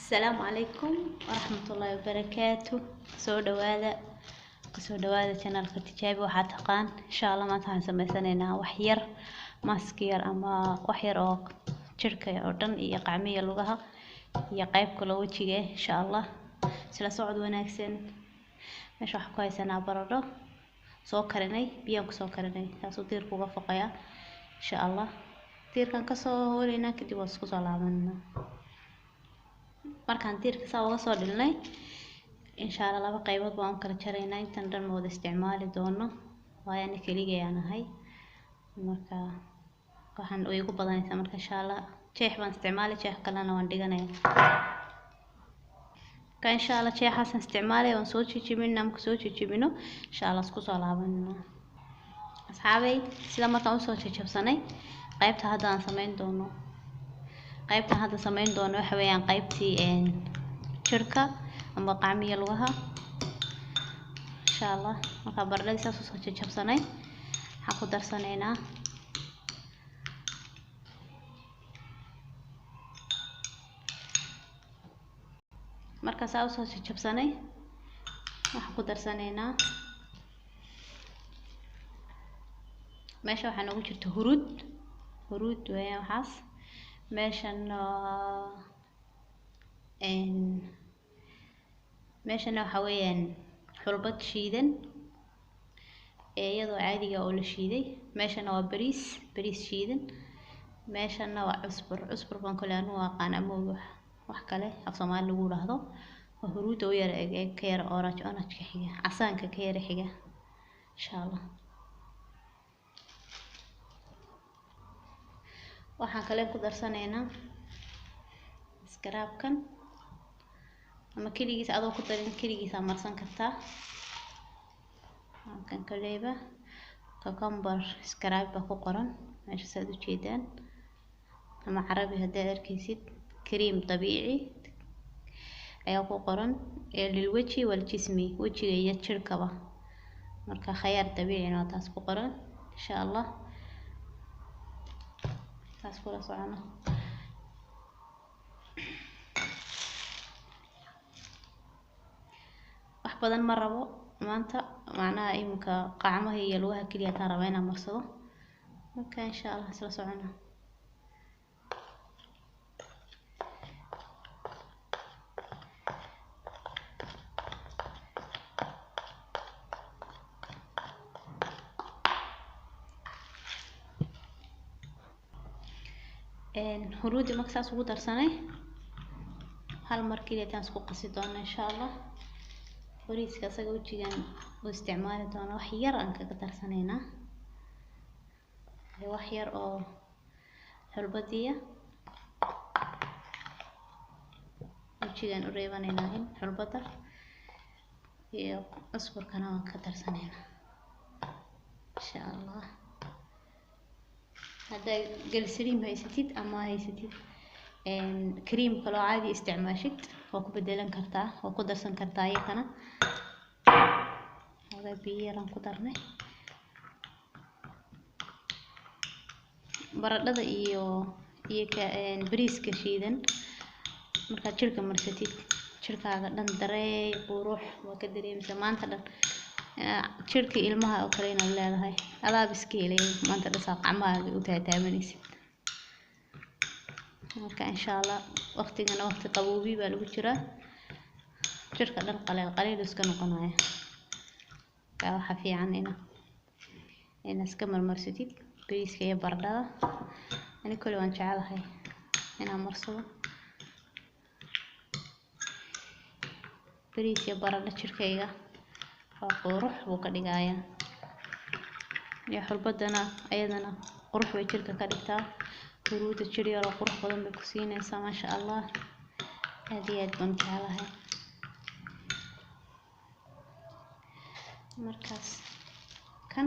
السلام عليكم ورحمة الله وبركاته. سو دوادا channel تجابي waxaad taqaan insha Allah maanta waxaan sameysanaynaa wax yar mask yar ama wax yar oo jirka oo dhan iyo qacmiga lugaha iyo qayb kale wajiga insha Allah sila socod wanaagsan. meesha wax ku haysanaa baradho soo karinay biyaan ku soo karinay taasoo diirku uga foqaya insha Allah diirkan ka soo horeynaa kadib waan isku soo laabanaa. markaan diirka saa uga soo dhilnay insha Allah laba qaybood baan kala jaraynaa intan dhan wada isticmaali doono waayo ana kaliya aan ahay marka waxaan ugu badanaysaa marka insha Allah jeex baan isticmaali jeex kalena waan dhiganayaa ka insha Allah jeexaas isticmaalay waan soo jijibinaa marka soo jijibino insha Allah isku soo laabanaa. asxaabay sida markaan u soo jijibsanay qaybta hadda aan sameyn doono waxa weeyaan qaybtii jirka ama qacmiga lugaha insha Allah marka baradhada saas soo jajabsanay waxaan ku darsanaynaa marka saa soo jajabsanay waxaan ku darsanaynaa meesha waxaa noogu jirta huruud weeyaan waxaas meeshana waxa weeyaan xulbad shiidan iyadoo caadiga oo la shiiday meeshana waa bariis shiidan meeshana waa cusbur baan kale anu aqaan ama wax kale af Soomaali lagu raahdo waa huruud oo yar ka yar orange ka xiga casaanka ka yar xiga insha Allah. waxaan kale ku darsanaynaa iskaraabkan ama kaligiis adoo ku darin kaligiis marsan kartaa kan kaleeba cucumber iskaraab ku qoran meesha saad u jeedaan ama carabi haddii arkaysid كريم طبيعي ayaa ku qoran lilwaji waljismi wajiga iyo jirkaba marka khayar dabiici ah taas ku qoran insha Allah taas kula socono wax badan ma rabo maanta macnaha imka qacmaha iyo lugaha kaliya taan raba inaan marsado marka insha Allah isla socono. huruudi marka saas ugu darsanay hal mar kaliya taan isku qasi doona insha Allah bariiska asaga wajigan oo isticmaali doona wax yar aan kaga darsanaynaa wax yar oo xulbadiya wajigan u reebanaynaa in xulbada iyo cusburkana waan ka darsanaynaa insha Allah. هذا جلسرين هيستيد أما هيستيد كريم كلو عادي استعماشت وكو بدلن كرتا وكو درسن كرتا يكنا هذا بيران كدرنا baradhada iyo bariis ka shiidan marka jirka marsatid jirkaaga dhan darey qurux waa ka dareemisa maanta dhan jirka ilmaha oo kale inaad leedahay alaab iska helay maanta dhasaa qacmaaga u taataabanaysid marka insha Allah waqtigan waqti qaboobi baa lagu jiraa jirka dhan qaleel iska noqonaya ka waxa fiican in iska marmarsatid bariiska iyo baradhada ani kale waan jecelahay inaan marsado bariis iyo baradho jirkayga qurux buu ka dhigayaa iyo xulbadana ayadana qurux way jirka ka dhigtaa huruuda jir yar oo qurux badan bay ku siinaysaa maasha Allah aad iyo aad baan jecelahay markaas kan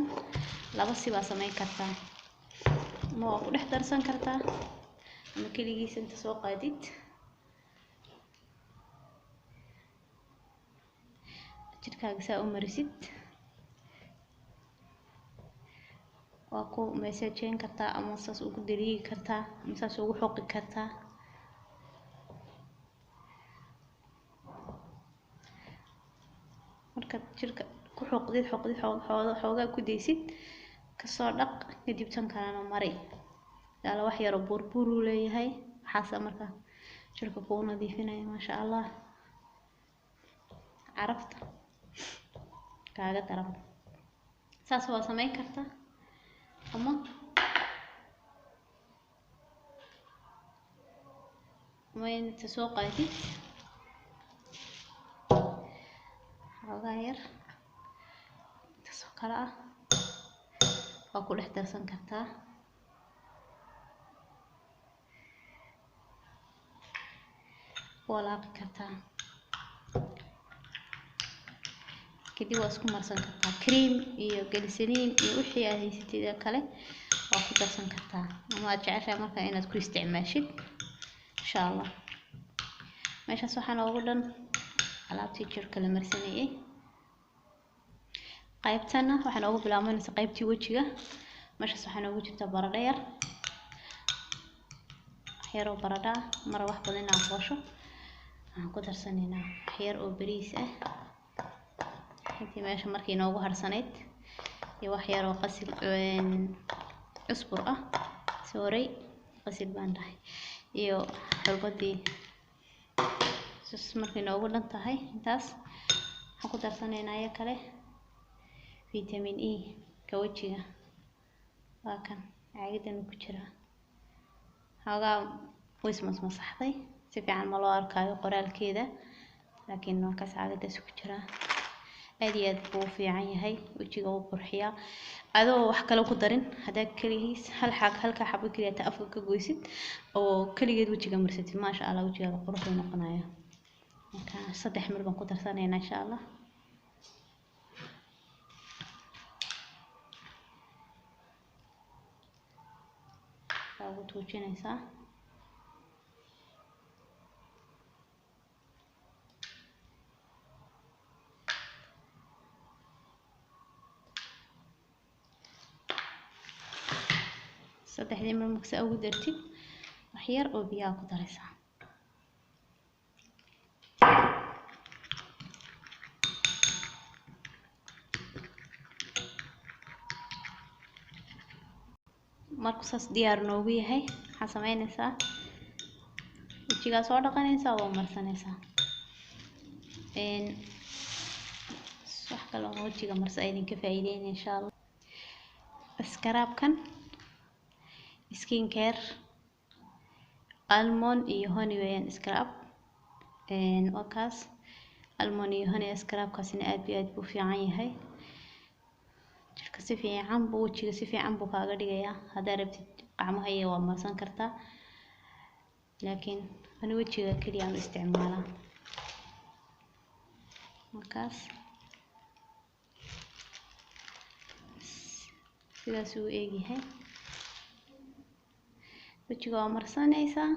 laba si baa sameyn kartaa ma waa ku dhex darsan kartaa ama kaligiis inta soo qaadid jirkaaga saa u marisid waa ku message kartaa ama saas ugu diriigi kartaa ama saas ugu xoqi kartaa markaad jirka ku xoqdid xoogaa ku deysid kasoo dhaq kadib tan kalena mari yaala wax yar oo burbur u leeyahay waxaas marka jirka ku nadiifinaya maasha Allah carafta kaaga daran saas waa sameyn kartaa ama وين تسوق عادي غير تسوق على أقول احترسن كرتا ولا كرتا كدي واسكو مرسن كرتا كريم iyo glycerin iyo wixii aad haysatid kale waa ku darsan kartaa ama jeceshahay marka inaad ku isticmaashid insha Allah meeshaas waxaan ugu dhan alaabtii jirka la marsanayay qaybtana waxaan ugu bilaabanaysaa qaybtii wajiga meeshaas waxaan ugu jirtaa baradho yar xeero baradho mar wax badan aan qoosho aan ku darsanaynaa xeer oo bariis ah intii meesha markii noogu harsaneyd iyo wax yar oo qasil cusbur ah sorry qasil baan dhahay iyo xulbadii markii noogu dhan tahay intaas waxaan ku darsanaynaa ayaa kale vitamin E ka wajiga waa kan caagidan ku jira xoogaa ways masaxday si fiican ma loo arkayo qoraalkeeda laakiin waa kaas caagadaas ku jira aad iyo aad buu fiican yahay wajiga uu qurxiyaa adoo wax kale ku darin hadaa kaligiis halka xabo kaliya ta afka ka goysid oo kaligeed wajiga marsatid maasha Allah wajiga qurux uu noqonayaa marka 3 mil baan ku darsanaynaa insha Allah ugu tuujinaysaa saddexdii mar marka ugu dartid wax yar oo biyo ku daraysaa marka saas diyaar noogu yahay waxaan sameynaysaa wajiga soo dhaqanaysaa oo marsanaysaa wax kale oo wajiga marsa ay idinka faa'iideynayaan insha Allah iskaraabkan skin care almond iyo honey weeyaan scrub wakaas almond iyo honey scrub kaasina aad iyo aad buu fiican yahay jirka si fiican buu wajiga si fiican buu kaaga dhigayaa hadaa rabtid gacmaha iyo waa marsan kartaa laakiin ani wajiga kaliya aan isticmaalaa wakaas sidaas uu eegyahay wajiga waa marsanaysaa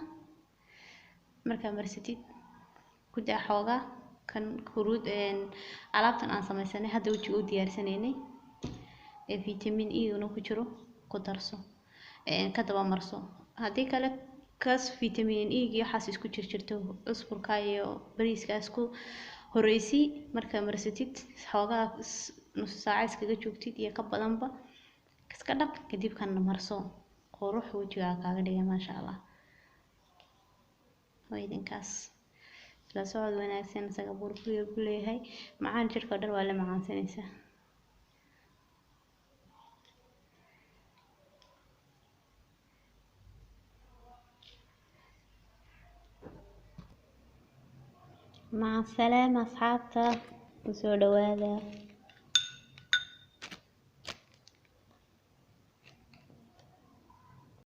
markaa marsatid ku daa xoogaa kan huruud alaabtan aan samaysanay hadda wajiga u diyaarsanaynay vitamin E uu ku jiro ku darso ka daba marso hadii kale kaas vitamin E iyo waxaas isku jirto cusburka iyo bariiska isku horeysi markaa marsatid xoogaa nus saac iskaga joogtid iyo ka badanba iska dhaq kadib kan marso qurux wajiga kaaga dhigay maasha Allah weydinkaas la socod wanaagsan isaga burburiyo ku leeyahay macaan jirka dhar waa la macaansanaysaa مع السلامة أصحابتا وسو دوادا